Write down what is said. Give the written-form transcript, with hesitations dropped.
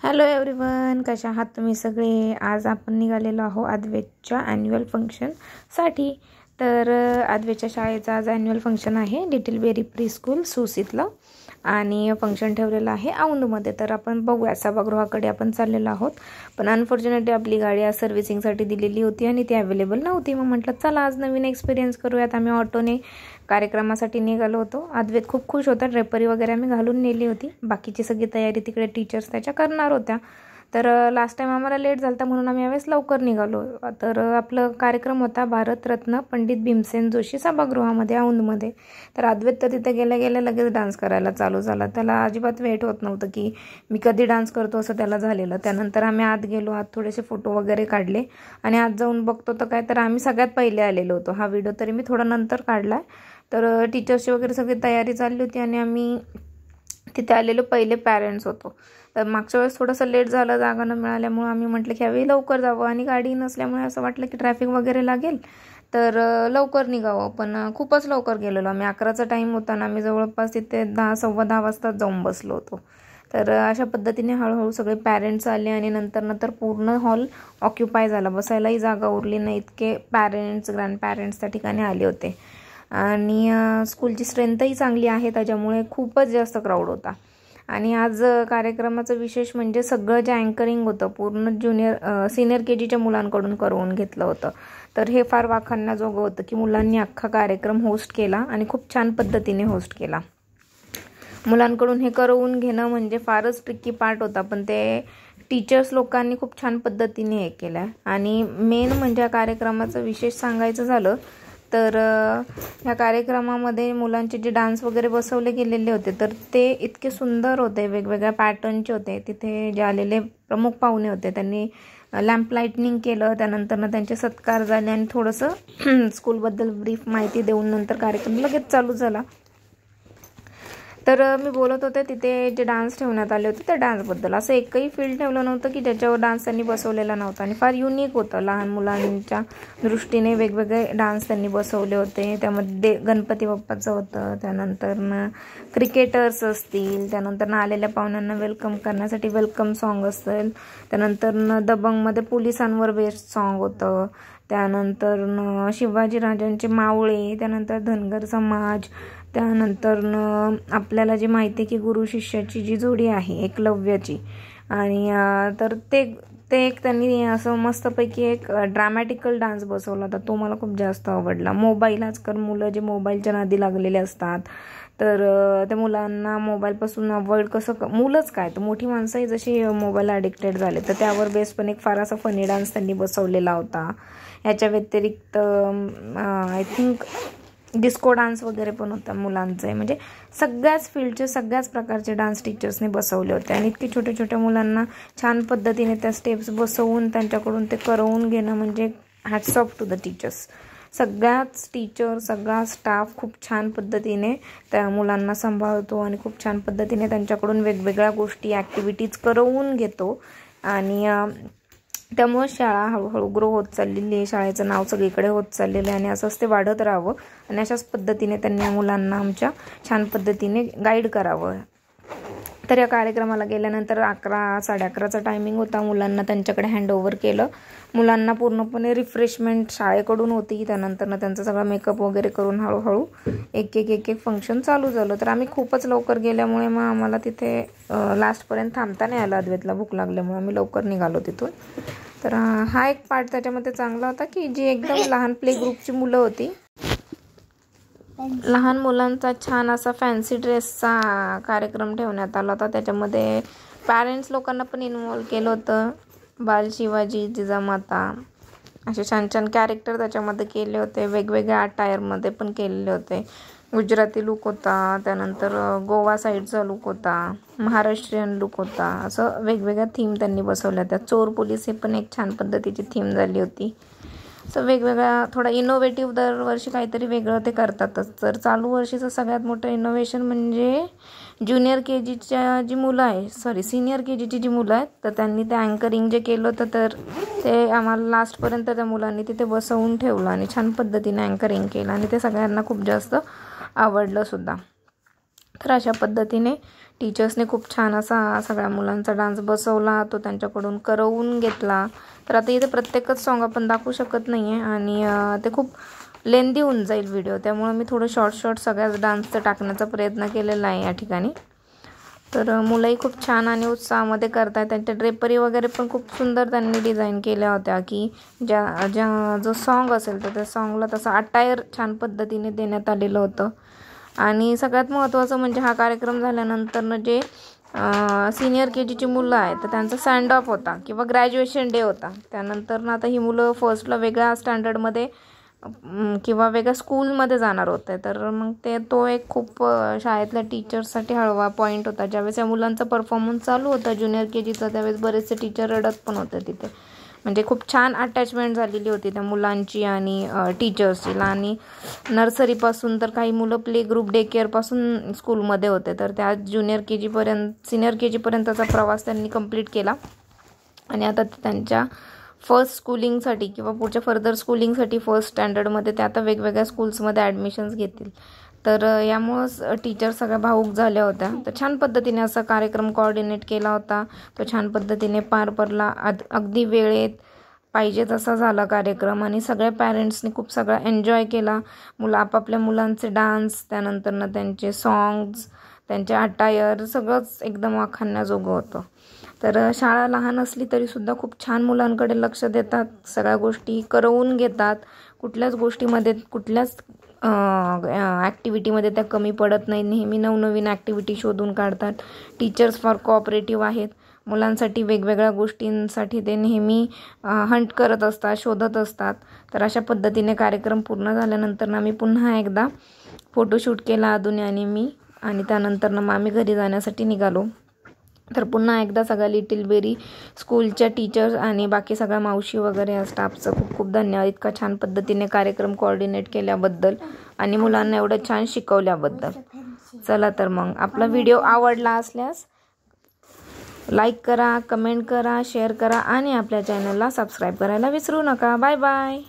Hello everyone, कशा आहात तुम्ही सगळे। आज आपण निघालेलो आहोत अद्वैतच्या ॲन्युअल फंक्शनसाठी। तर अद्वैतच्या शाळेचा आज ॲन्युअल फंक्शन आहे लिटिल बेरी प्री स्कूल सुसीतलं, आणि फंक्शन ठेवलेलं आहे औंधमध्ये। तर आपण बघूया, सभागृहाकडे आपण चाललेलो आहोत, पण अनफॉर्च्युनेटली आपली गाडी आज सर्व्हिसिंगसाठी दिलेली होती आणि ती अवेलेबल नव्हती। मग म्हटलं चला आज नवीन एक्सपिरियन्स करूयात। आम्ही ऑटोने कार्यक्रमासाठी निघालो होतो। अद्वैत खूप खुश होता, ड्रेपरी वगैरे आम्ही घालून नेली होती। बाकीची सगळी तयारी तिकडे टीचर्स त्याच्या करणार होत्या। तर लास्ट टाइम आम्हाला लेट झालता म्हणून आम्ही यावेळेस लवकर निघालो। तर आपला कार्यक्रम होता भारतरत्न पंडित भीमसेन जोशी सभागृहामध्ये औंधमध्ये। तर अद्वैत तर तिथे गेल्या गेल्या लगेच डान्स करायला चालू झाला। त्याला अजिबात वेट होत नव्हतं की मी कधी डान्स करतो असं त्याला झालेलं। त्यानंतर आम्ही आत गेलो, आत थोडेसे फोटो वगैरे काढले आणि आत जाऊन बघतो तर काय, तर आम्ही सगळ्यात पहिले आलेलो होतो। हा व्हिडिओ तरी मी थोडा नंतर काढला। तर टीचर्सची वगैरे सगळी तयारी चालली होती आणि आम्ही तिथे आलेलो पहिले पॅरेंट्स होतो। तर मागच्या वेळेस थोडंसं लेट झालं, जागा न मिळाल्यामुळे आम्ही म्हटलं की यावेळी लवकर जावं, आणि गाडी नसल्यामुळे असं वाटलं की ट्रॅफिक वगैरे लागेल तर लवकर निघावं। पण खूपच लवकर गेलेलो आम्ही। 11चा टाईम होता ना, आम्ही जवळपास तिथे 10 सव्वा 10 वाजता जाऊन बसलो होतो। तर अशा पद्धतीने हळूहळू सगळे पॅरेंट्स आले आणि नंतर पूर्ण हॉल ऑक्युपाय झाला, बसायलाही जागा उरली नाही, इतके पॅरेंट्स ग्रँड पॅरेंट्स त्या ठिकाणी आले होते। आणि स्कूलची स्ट्रेंथही चांगली आहे, त्याच्यामुळे खूपच जास्त क्राऊड होता। आणि आज कार्यक्रमाचं विशेष म्हणजे सगळं जे अँकरिंग होतं पूर्ण सिनियर KGच्या मुलांकडून करवून घेतलं होतं। तर हे फार वाखाणण्याजोगं होतं की मुलांनी अख्खा कार्यक्रम होस्ट केला आणि खूप छान पद्धतीने होस्ट केला। मुलांकडून हे करवून घेणं म्हणजे फारच ट्रिकी पार्ट होता, पण ते टीचर्स लोकांनी खूप छान पद्धतीने हे केलं। आणि मेन म्हणजे कार्यक्रमाचं विशेष सांगायचं झालं तर ह्या कार्यक्रमामध्ये मुलांचे जे डान्स वगैरे बसवले गेलेले होते तर ते इतके सुंदर होते, वेगवेगळ्या पॅटर्नचे होते। तिथे जे आलेले प्रमुख पाहुणे होते त्यांनी लॅम्प लाइटनिंग केलं, त्यानंतर त्यांचे सत्कार झाले आणि थोडंसं स्कूलबद्दल ब्रीफ माहिती देऊन नंतर कार्यक्रम लगेच चालू झाला। तर मी बोलत होते तिथे जे डान्स ठेवण्यात आले होते त्या डान्सबद्दल। असं एकही फील्ड ठेवलं नव्हतं की ज्याच्यावर डान्स त्यांनी बसवलेला नव्हता, आणि फार युनिक होतं। लहान मुलांच्या दृष्टीने वेगवेगळे डान्स त्यांनी बसवले होते। त्यामध्ये गणपती बाप्पाचं होतं, त्यानंतर क्रिकेटर्स असतील, त्यानंतर आलेल्या पाहुण्यांना वेलकम करण्यासाठी वेलकम सॉन्ग असेल, त्यानंतर दबंगमध्ये पोलिसांवर बेस्ड सॉन्ग होतं, त्यानंतर शिवाजीराजांचे मावळे, त्यानंतर धनगर समाज, त्यानंतर आपल्याला जी माहिती आहे की गुरु शिष्याची जी जोडी आहे एकलव्याची, आणि तर ते एक त्यांनी असं मस्तपैकी एक ड्रामॅटिकल डान्स बसवला होता, तो मला खूप जास्त आवडला। मोबाईल, आजकाल मुलं जे मोबाईलच्या नादी लागलेले असतात तर त्या मुलांना मोबाईलपासून अवॉइड कसं, मुलंच काय तर मोठी माणसंही जशी मोबाईल ॲडिक्टेड झाले, तर त्यावर बेस पण एक फार असा फनी डान्स त्यांनी बसवलेला होता। याच्या व्यतिरिक्त आय थिंक डिस्को डान्स वगैरे पण होता मुलांचे। म्हणजे सगळ्याच फील्डचे सगळ्याच प्रकारचे डान्स टीचर्सने बसवले होते, आणि इतकी छोट्या छोट्या मुलांना छान पद्धतीने त्या स्टेप्स बसवून त्यांच्याकडून ते करवून घेणं म्हणजे hats off to the teachers. सगळ्याच टीचर, सगळा स्टाफ खूप छान पद्धतीने त्या मुलांना सांभाळतो आणि खूप छान पद्धतीने त्यांच्याकडून वेगवेगळ्या गोष्टी ॲक्टिव्हिटीज करवून घेतो, आणि त्यामुळे शाळा हळूहळू ग्रो होत चाललेली आहे। शाळेचं नाव सगळीकडे होत चाललेलं आहे आणि असंच ते वाढत राहावं, आणि अशाच पद्धतीने त्यांनी मुलांना आमच्या छान पद्धतीने गाईड करावं। तर या कार्यक्रमाला गेल्यानंतर 11 11:30चा टायमिंग होता। मुलांना त्यांच्याकडे हँडओव्हर केलं। मुलांना पूर्णपणे रिफ्रेशमेंट शाळेकडून होती, त्यानंतर त्यांचा सगळा मेकअप वगैरे करून हळूहळू एक एक फंक्शन चालू झालं। तर आम्ही खूपच लवकर गेल्यामुळे मग आम्हाला तिथे लास्टपर्यंत थांबता नाही आलं। अद्वैतला भूक लागल्यामुळे आम्ही लवकर निघालो तिथून। तर हा एक पार्ट त्याच्यामध्ये चांगला होता की जी एकदम लहान प्ले ग्रुपची मुलं होती, लहान मुलांचा छान असा फॅन्सी ड्रेसचा कार्यक्रम ठेवण्यात आला होता। त्याच्यामध्ये पॅरेंट्स लोकांना पण इन्व्हॉल्व केलं होतं। बाल शिवाजी, जिजामाता असे छान छान कॅरेक्टर त्याच्यामध्ये केले होते, वेगवेगळ्या अटायरमध्ये पण केलेले होते। गुजराती लुक होता, त्यानंतर गोवा साईडचा लुक होता, महाराष्ट्रीयन लुक होता, असं वेगवेगळ्या थीम त्यांनी बसवल्या होत्या। चोर पोलीस हे पण एक छान पद्धतीची थीम झाली होती। सो वेगवेगळ्या थोडा इनोव्हेटिव्ह दरवर्षी काहीतरी वेगळं ते करतातच। तर चालू वर्षीचं सगळ्यात मोठं इनोव्हेशन म्हणजे सिनियर KGची जी मुलं आहेत तर त्यांनी ते अँकरिंग जे केलं होतं तर ते आम्हाला लास्टपर्यंत त्या मुलांनी तिथे बसवून ठेवलं आणि छान पद्धतीने अँकरिंग केलं, आणि ते सगळ्यांना खूप जास्त आवडलं सुद्धा। तर अशा पद्धतीने टीचर्सने खूप छान असा सगळ्या मुलांचा डान्स बसवला, तो त्यांच्याकडून करवून घेतला. तर आता इथे प्रत्येकच सॉन्ग आपण दाखवू शकत नाही आहे आणि ते खूप लेंदी होऊन जाईल व्हिडिओ, त्यामुळे मी थोडं शॉर्ट सगळ्याच डान्सचं टाकण्याचा प्रयत्न केलेला आहे या ठिकाणी. तर मुलंही खूप छान आणि उत्साहामध्ये करतात. त्यांच्या ड्रेपरी वगैरे पण खूप सुंदर त्यांनी डिझाईन केल्या होत्या, की जो सॉन्ग असेल तर त्या सॉन्गला तसं अटायर छान पद्धतीने देण्यात आलेलं होतं. आणि सगळ्यात महत्त्वाचं म्हणजे हा कार्यक्रम झाल्यानंतरनं जे सिनियर KGची मुलं आहेत तर त्यांचा सँड ऑफ होता किंवा ग्रॅज्युएशन डे होता. त्यानंतर आता ही मुलं फर्स्टला वेगळ्या स्टँडर्डमध्ये किंवा वेगळ्या स्कूलमध्ये जाणार होते. तर मग तो एक खूप शाळेतल्या टीचर्ससाठी हळवा पॉईंट होता. ज्यावेळेस या मुलांचा परफॉर्मन्स चालू होता ज्युनियर KGचा, त्यावेळेस बरेचसे टीचर रडत पण होते तिथे. म्हणजे खूप छान अटॅचमेंट झालेली होती त्या मुलांची आणि टीचर्सची. आणि नर्सरीपासून तर काही मुलं प्ले ग्रुप डे केअरपासून स्कूलमध्ये होते, तर त्या सिनियर KGपर्यंतचा प्रवास त्यांनी कंप्लीट केला. आणि आता त्यांच्या फर्स्ट स्कूलिंगसाठी किंवा पुढच्या फर्दर स्कूलिंगसाठी फर्स्ट स्टँडर्डमध्ये ते आता वेगवेगळ्या स्कूल्समध्ये ॲडमिशन्स घेतील. तर यामुळंच टीचर सगळ्या भावूक झाल्या होत्या. तर छान पद्धतीने असा कार्यक्रम कोऑर्डिनेट केला होता, तो छान पद्धतीने पार पडला. अगदी वेळेत पाहिजे तसा झाला कार्यक्रम आणि सगळ्या पॅरेंट्सनी खूप सगळा एन्जॉय केला. आपापल्या मुलांचे डान्स, त्यानंतरनं त्यांचे सॉंग्स, त्यांचे अटायर सगळंच एकदम वाखाणण्याजोगं होतं. तर शाळा लहान असली तरीसुद्धा खूप छान मुलांकडे लक्ष देतात, सगळ्या गोष्टी करवून घेतात. कुठल्याच गोष्टीमध्ये कुठल्याच ॲक्टिव्हिटीमध्ये त्या कमी पडत नाही. नेहमी नवनवीन ॲक्टिव्हिटी शोधून काढतात. टीचर्स फार कोऑपरेटिव्ह आहेत. मुलांसाठी वेगवेगळ्या गोष्टींसाठी ते नेहमी हंट करत असतात, शोधत असतात. तर अशा पद्धतीने कार्यक्रम पूर्ण झाल्यानंतर आम्ही पुन्हा एकदा फोटोशूट केला अदूने आणि मी, आणि त्यानंतर मग आम्ही घरी जाण्यासाठी निघालो. तर पुन्हा एकदा सगळ्या लिटिल बेरी स्कूलच्या टीचर्स आणि बाकी सगळ्या मावशी वगैरे स्टाफचं खूप खूप धन्यवाद, इतका छान पद्धतीने कार्यक्रम कोऑर्डिनेट केल्याबद्दल आणि मुलांना एवढं छान शिकवल्याबद्दल. चला तर मग आपला व्हिडिओ आवडला असल्यास लाईक करा, कमेंट करा, शेअर करा आणि आपल्या चॅनलला सबस्क्राईब करायला विसरू नका. Bye bye.